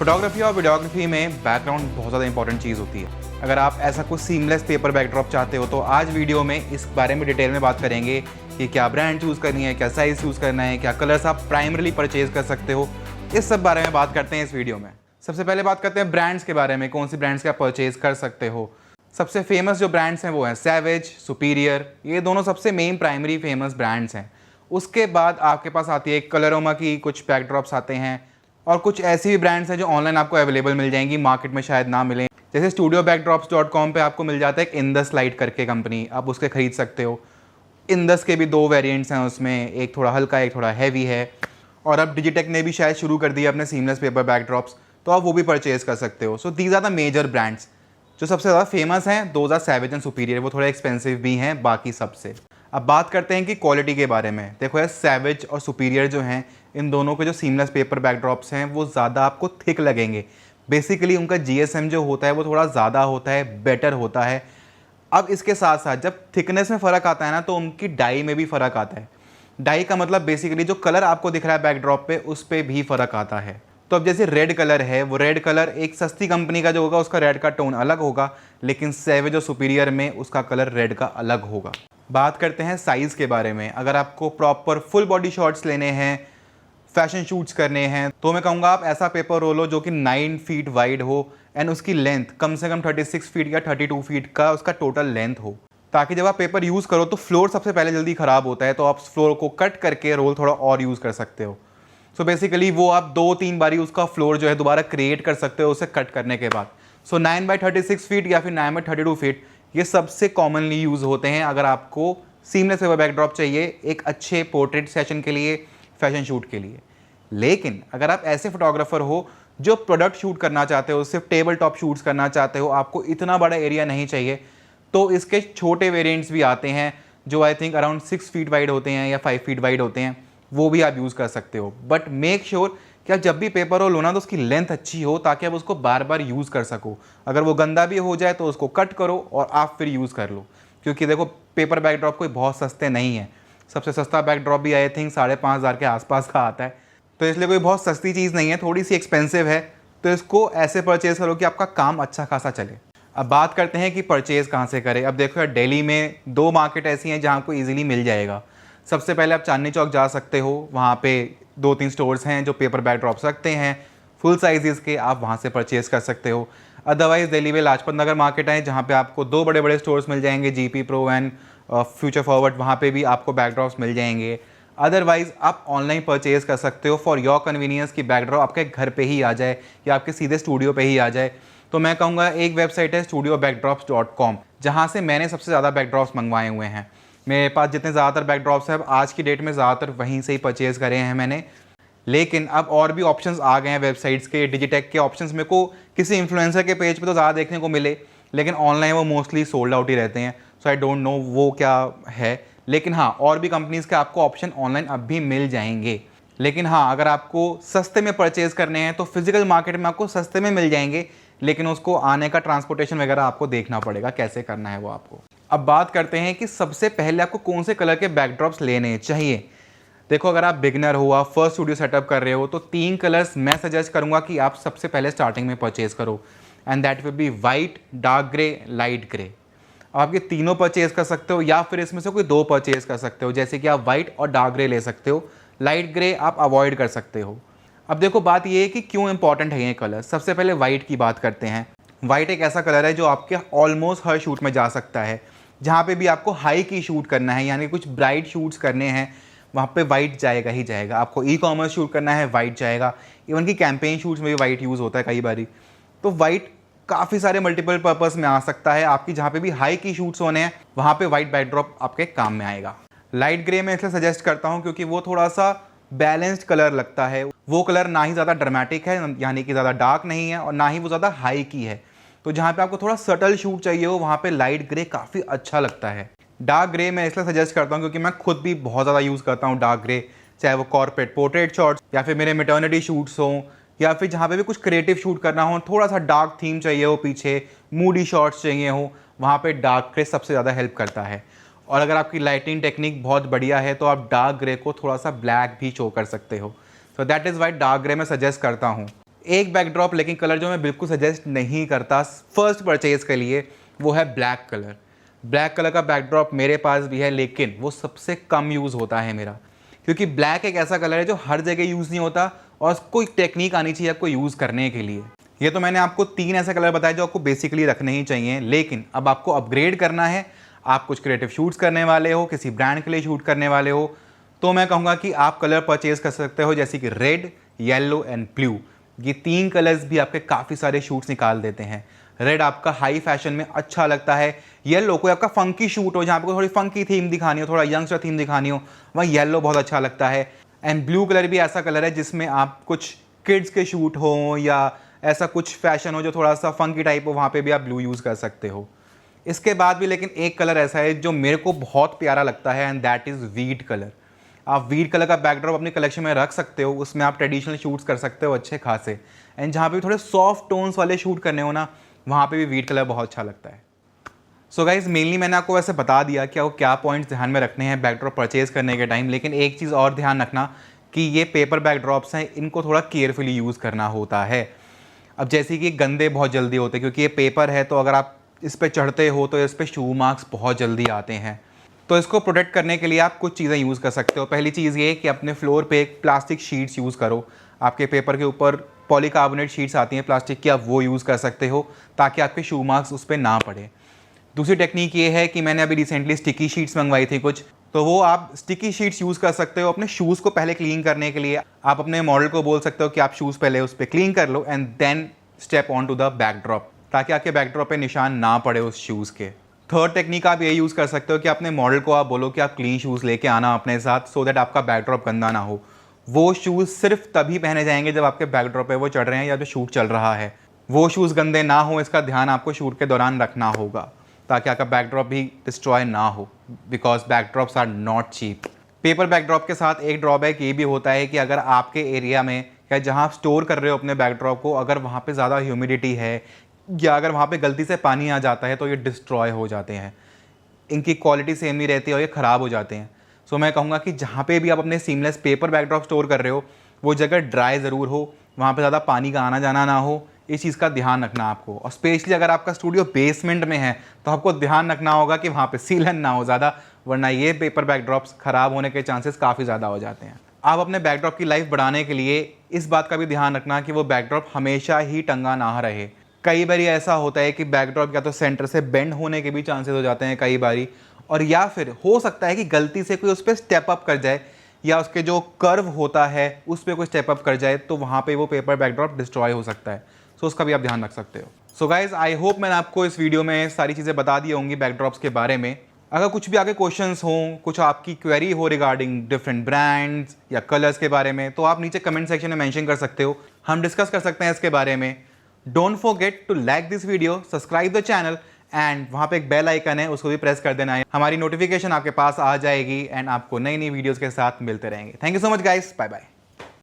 Photography और videography में background बहुत ज़्यादा इंपॉर्टेंट चीज़ होती है। अगर आप ऐसा कुछ सीमलेस पेपर बैकड्रॉप चाहते हो तो आज वीडियो में इस बारे में डिटेल में बात करेंगे कि क्या ब्रांड चूज़ करनी है, क्या साइज़ चूज़ करना है, क्या कलर्स आप प्राइमरली परचेज कर सकते हो, इस सब बारे में बात करते हैं इस वीडियो में। सबसे पहले बात करते हैं ब्रांड्स के बारे में, कौन सी ब्रांड्स का परचेज कर सकते हो। सबसे फेमस जो ब्रांड्स हैं वो हैं सैवेज, सुपीरियर, ये दोनों सबसे मेन प्राइमरी फेमस ब्रांड्स हैं। उसके बाद आपके पास आती है कलरोमा की कुछ बैकड्रॉप्स आते हैं और कुछ ऐसी भी ब्रांड्स हैं जो ऑनलाइन आपको अवेलेबल मिल जाएंगी, मार्केट में शायद ना मिलें। जैसे studiobackdrops.com पे आपको मिल जाता है एक इंदस लाइट करके कंपनी, आप उसके खरीद सकते हो। इंदस के भी दो वेरिएंट्स हैं उसमें, एक थोड़ा हल्का एक थोड़ा हैवी है। और अब डिजिटेक ने भी शायद शुरू कर दिया अपने सीमलेस पेपर बैकड्रॉप्स, तो आप वो भी परचेज कर सकते हो। So these are the major brands. जो सबसे ज़्यादा फेमस हैं those are Savage and Superior, वो थोड़े एक्सपेंसिव भी हैं बाकी सबसे। अब बात करते हैं कि क्वालिटी के बारे में। देखो यार, सैवेज और सुपीरियर जो हैं, इन दोनों के जो सीमलेस पेपर बैकड्रॉप्स हैं वो ज़्यादा आपको थिक लगेंगे। बेसिकली उनका जीएसएम जो होता है वो थोड़ा ज़्यादा होता है, बेटर होता है। अब इसके साथ साथ जब थिकनेस में फ़र्क आता है ना, तो उनकी डाई में भी फ़र्क आता है। डाई का मतलब बेसिकली जो कलर आपको दिख रहा है बैकड्रॉप पे, उस पर भी फ़र्क आता है। तो अब जैसे रेड कलर है, वो रेड कलर एक सस्ती कंपनी का जो होगा उसका रेड का टोन अलग होगा, लेकिन सैवेज और सुपीरियर में उसका कलर रेड का अलग होगा। बात करते हैं साइज़ के बारे में। अगर आपको प्रॉपर फुल बॉडी शॉट्स लेने हैं, फैशन शूट्स करने हैं, तो मैं कहूँगा आप ऐसा पेपर रोल लो जो कि 9 फीट वाइड हो एंड उसकी लेंथ कम से कम 36 फीट या 32 फीट का उसका टोटल लेंथ हो, ताकि जब आप पेपर यूज़ करो तो फ्लोर सबसे पहले जल्दी ख़राब होता है, तो आप फ्लोर को कट करके रोल थोड़ा और यूज़ कर सकते हो। सो बेसिकली वो आप 2-3 बारी उसका फ्लोर जो है दोबारा क्रिएट कर सकते हो उसे कट करने के बाद। सो 9/36 फीट या फिर 9/32 फीट ये सबसे कॉमनली यूज़ होते हैं अगर आपको सीमलेस पेपर बैकड्रॉप चाहिए एक अच्छे पोर्ट्रेट सेशन के लिए, फैशन शूट के लिए। लेकिन अगर आप ऐसे फोटोग्राफर हो जो प्रोडक्ट शूट करना चाहते हो, सिर्फ टेबल टॉप शूट्स करना चाहते हो, आपको इतना बड़ा एरिया नहीं चाहिए, तो इसके छोटे वेरिएंट्स भी आते हैं जो I think around 6 feet wide होते हैं या 5 फीट वाइड होते हैं, वो भी आप यूज़ कर सकते हो। बट मेक श्योर कि आप जब भी पेपर रोल हो ना तो उसकी लेंथ अच्छी हो, ताकि आप उसको बार बार यूज़ कर सको। अगर वो गंदा भी हो जाए तो उसको कट करो और आप फिर यूज़ कर लो, क्योंकि देखो पेपर बैकड्रॉप कोई बहुत सस्ते नहीं है। सबसे सस्ता बैकड्रॉप भी आई थिंक 5,500 के आसपास का आता है, तो इसलिए कोई बहुत सस्ती चीज़ नहीं है, थोड़ी सी एक्सपेंसिव है। तो इसको ऐसे परचेज़ करो कि आपका काम अच्छा खासा चले। अब बात करते हैं कि परचेज़ कहाँ से करें। अब देखो यार, दिल्ली में 2 मार्केट ऐसी हैं जहाँ आपको ईजिली मिल जाएगा। सबसे पहले आप चांदनी चौक जा सकते हो, वहाँ पे 2-3 स्टोर्स हैं जो पेपर बैकड्रॉप्स रखते हैं फुल साइज़ के, आप वहाँ से परचेज़ कर सकते हो। अदरवाइज़ दिल्ली में लाजपत नगर मार्केट है जहाँ पे आपको 2 बड़े बड़े स्टोर्स मिल जाएंगे, GP pro and future forward, वहाँ पे भी आपको बैकड्रॉप्स मिल जाएंगे। अदरवाइज़ आप ऑनलाइन परचेज़ कर सकते हो फॉर योर कन्वीनियंस की बैकड्रॉप आपके घर पे ही आ जाए या आपके सीधे स्टूडियो पे ही आ जाए। तो मैं कहूँगा एक वेबसाइट है studiobackdrops.com, जहाँ से मैंने सबसे ज़्यादा बैकड्रॉप्स मंगवाए हुए हैं। मेरे पास जितने ज़्यादातर बैकड्रॉप्स हैं अब आज की डेट में ज़्यादातर वहीं से ही परचेज़ करे हैं मैंने। लेकिन अब और भी ऑप्शंस आ गए हैं वेबसाइट्स के, डिजिटेक के ऑप्शंस मेरे को किसी इन्फ्लुएंसर के पेज पे तो ज़्यादा देखने को मिले, लेकिन ऑनलाइन वो मोस्टली सोल्ड आउट ही रहते हैं। सो आई डोंट नो वो क्या है, लेकिन हाँ और भी कंपनीज़ के आपको ऑप्शन ऑनलाइन अब भी मिल जाएंगे। लेकिन हाँ, अगर आपको सस्ते में परचेज़ करने हैं तो फिजिकल मार्केट में आपको सस्ते में मिल जाएंगे, लेकिन उसको आने का ट्रांसपोर्टेशन वगैरह आपको देखना पड़ेगा कैसे करना है वो आपको। अब बात करते हैं कि सबसे पहले आपको कौन से कलर के बैकड्रॉप्स लेने चाहिए। देखो, अगर आप बिगनर हो, आप फर्स्ट स्टूडियो सेटअप कर रहे हो, तो 3 कलर्स मैं सजेस्ट करूंगा कि आप सबसे पहले स्टार्टिंग में परचेज़ करो, and that will be white, dark grey, light grey. आप ये तीनों परचेज़ कर सकते हो या फिर इसमें से कोई 2 परचेज़ कर सकते हो, जैसे कि आप वाइट और डार्क ग्रे ले सकते हो, लाइट ग्रे आप अवॉइड कर सकते हो। अब देखो, बात ये है कि क्यों इंपॉर्टेंट है ये कलर। सबसे पहले वाइट की बात करते हैं। वाइट एक ऐसा कलर है जो आपके ऑलमोस्ट हर शूट में जा सकता है। जहाँ पे भी आपको हाई की शूट करना है, यानी कुछ ब्राइट शूट्स करने हैं, वहाँ पे वाइट जाएगा ही जाएगा। आपको ई-कॉमर्स शूट करना है, वाइट जाएगा। इवन कि कैंपेन शूट्स में भी वाइट यूज़ होता है कई बारी। तो वाइट काफ़ी सारे मल्टीपल पर्पस में आ सकता है। आपकी जहाँ पे भी हाई की शूट्स होने हैं वहाँ पे वाइट बैकड्रॉप आपके काम में आएगा। लाइट ग्रे मैं इसलिए सजेस्ट करता हूँ क्योंकि वो थोड़ा सा बैलेंस्ड कलर लगता है। वो कलर ना ही ज़्यादा ड्रामेटिक है, यानी कि ज़्यादा डार्क नहीं है, और ना ही वो ज़्यादा हाई की है। तो जहाँ पे आपको थोड़ा सटल शूट चाहिए हो वहाँ पे लाइट ग्रे काफ़ी अच्छा लगता है। डार्क ग्रे मैं इसलिए सजेस्ट करता हूँ क्योंकि मैं खुद भी बहुत ज़्यादा यूज़ करता हूँ डार्क ग्रे, चाहे वो कॉर्पोरेट पोर्ट्रेट शॉट्स या फिर मेरे मैटरनिटी शूट्स हों, या फिर जहाँ पे भी कुछ क्रिएटिव शूट करना हो, थोड़ा सा डार्क थीम चाहिए हो, पीछे मूडी शॉट्स चाहिए हो, वहाँ पे डार्क ग्रे सबसे ज़्यादा हेल्प करता है। और अगर आपकी लाइटिंग टेक्निक बहुत बढ़िया है तो आप डार्क ग्रे को थोड़ा सा ब्लैक भी शो कर सकते हो। So that is why dark grey मैं सजेस्ट करता हूँ। एक बैकड्रॉप लेकिन कलर जो मैं बिल्कुल सजेस्ट नहीं करता फर्स्ट परचेज के लिए, वो है ब्लैक कलर। ब्लैक कलर का बैकड्रॉप मेरे पास भी है, लेकिन वो सबसे कम यूज़ होता है मेरा, क्योंकि ब्लैक एक ऐसा कलर है जो हर जगह यूज़ नहीं होता और कोई टेक्निक आनी चाहिए आपको यूज़ करने के लिए। ये तो मैंने आपको 3 ऐसे कलर बताए जो आपको बेसिकली रखने ही चाहिए, लेकिन अब आपको अपग्रेड करना है, आप कुछ क्रिएटिव शूट्स करने वाले हो, किसी ब्रांड के लिए शूट करने वाले हो, तो मैं कहूँगा कि आप कलर परचेज कर सकते हो, जैसे कि रेड, येलो एंड ब्लू। ये 3 कलर्स भी आपके काफ़ी सारे शूट्स निकाल देते हैं। रेड आपका हाई फैशन में अच्छा लगता है, येलो कोई आपका फंकी शूट हो जहाँ पे थोड़ी फंकी थीम दिखानी हो, थोड़ा यंगस्टर थीम दिखानी हो, वहाँ येलो बहुत अच्छा लगता है। एंड ब्लू कलर भी ऐसा कलर है जिसमें आप कुछ किड्स के शूट हो या ऐसा कुछ फैशन हो जो थोड़ा सा फंकी टाइप हो, वहाँ पे भी आप ब्लू यूज़ कर सकते हो। इसके बाद भी लेकिन एक कलर ऐसा है जो मेरे को बहुत प्यारा लगता है, and that is wheat colour. आप वीट कलर का बैकड्रॉप अपनी कलेक्शन में रख सकते हो, उसमें आप ट्रेडिशनल शूट्स कर सकते हो अच्छे खासे, एंड जहाँ पे थोड़े सॉफ्ट टोन्स वाले शूट करने हो ना, वहाँ पे भी वीट कलर बहुत अच्छा लगता है। सो गाइज मेनली मैंने आपको वैसे बता दिया कि आपको क्या पॉइंट्स ध्यान में रखने हैं बैकड्रॉप परचेज करने के टाइम, लेकिन एक चीज़ और ध्यान रखना कि ये पेपर बैकड्रॉप्स हैं, इनको थोड़ा केयरफुली यूज़ करना होता है। अब जैसे कि गंदे बहुत जल्दी होते हैं, क्योंकि ये पेपर है, तो अगर आप इस पर चढ़ते हो तो इस पर शू मार्क्स बहुत जल्दी आते हैं। तो इसको प्रोटेक्ट करने के लिए आप कुछ चीज़ें यूज़ कर सकते हो। पहली चीज़ ये कि अपने फ्लोर पे एक प्लास्टिक शीट्स यूज़ करो। आपके पेपर के ऊपर पॉलीकार्बोनेट शीट्स आती हैं प्लास्टिक की, आप वो यूज़ कर सकते हो ताकि आपके शू मार्क्स उस पर ना पड़े। दूसरी टेक्निक ये है कि मैंने अभी रिसेंटली स्टिकी शीट्स मंगवाई थी कुछ, तो वो आप स्टिकी शीट्स यूज़ कर सकते हो अपने शूज़ को पहले क्लीन करने के लिए। आप अपने मॉडल को बोल सकते हो कि आप शूज़ पहले उस पर क्लीन कर लो and then step on to the backdrop, ताकि आपके बैकड्रॉप पे निशान ना पड़े उस शूज़ के। थर्ड टेक्निक आप ये यूज़ कर सकते हो कि अपने मॉडल को आप बोलो कि आप क्लीन शूज़ लेके आना अपने साथ, सो दैट आपका बैकड्रॉप गंदा ना हो। वो शूज़ सिर्फ तभी पहने जाएंगे जब आपके बैकड्रॉप पे वो चढ़ रहे हैं या जो शूट चल रहा है। वो शूज़ गंदे ना हो, इसका ध्यान आपको शूट के दौरान रखना होगा, ताकि आपका बैकड्रॉप भी डिस्ट्रॉय ना हो, because backdrops are not cheap. Paper backdrop के साथ एक ड्रॉबैक ये भी होता है कि अगर आपके एरिया में या जहाँ आप स्टोर कर रहे हो अपने बैकड्रॉप को, अगर वहाँ पे ज़्यादा ह्यूमिडिटी है या अगर वहाँ पे गलती से पानी आ जाता है, तो ये डिस्ट्रॉय हो जाते हैं, इनकी क्वालिटी सेम नहीं रहती और ये ख़राब हो जाते हैं। सो मैं कहूँगा कि जहाँ पे भी आप अपने सीमलेस पेपर बैकड्रॉप स्टोर कर रहे हो, वो जगह ड्राई ज़रूर हो, वहाँ पे ज़्यादा पानी का आना जाना ना हो, इस चीज़ का ध्यान रखना आपको। और स्पेशली अगर आपका स्टूडियो बेसमेंट में है तो आपको ध्यान रखना होगा कि वहाँ पे सीलन ना हो ज़्यादा, वरना ये पेपर बैकड्रॉप्स ख़राब होने के चांसेस काफ़ी ज़्यादा हो जाते हैं। आप अपने बैकड्रॉप की लाइफ बढ़ाने के लिए इस बात का भी ध्यान रखना कि वो बैकड्रॉप हमेशा ही टंगा ना रहे। कई बार ऐसा होता है कि बैकड्रॉप या तो सेंटर से बेंड होने के भी चांसेस हो जाते हैं कई बारी, और या फिर हो सकता है कि गलती से कोई उस पर स्टेप अप कर जाए या उसके जो कर्व होता है उस पर कोई स्टेप अप कर जाए, तो वहाँ पे वो पेपर बैकड्रॉप डिस्ट्रॉय हो सकता है। सो उसका भी आप ध्यान रख सकते हो। सो गाइज आई होप मैंने आपको इस वीडियो में सारी चीज़ें बता दी होंगी बैकड्रॉप्स के बारे में। अगर कुछ भी आगे क्वेश्चंस हों, कुछ आपकी क्वेरी हो रिगार्डिंग डिफरेंट ब्रांड्स या कलर्स के बारे में, तो आप नीचे कमेंट सेक्शन में मेंशन कर सकते हो, हम डिस्कस कर सकते हैं इसके बारे में। Don't forget to like this video, subscribe the channel, and वहाँ पे एक बेल आइकन है, उसको भी प्रेस कर देना है। हमारी नोटिफिकेशन आपके पास आ जाएगी एंड आपको नई नई वीडियोज़ के साथ मिलते रहेंगे। Thank you so much guys, bye bye.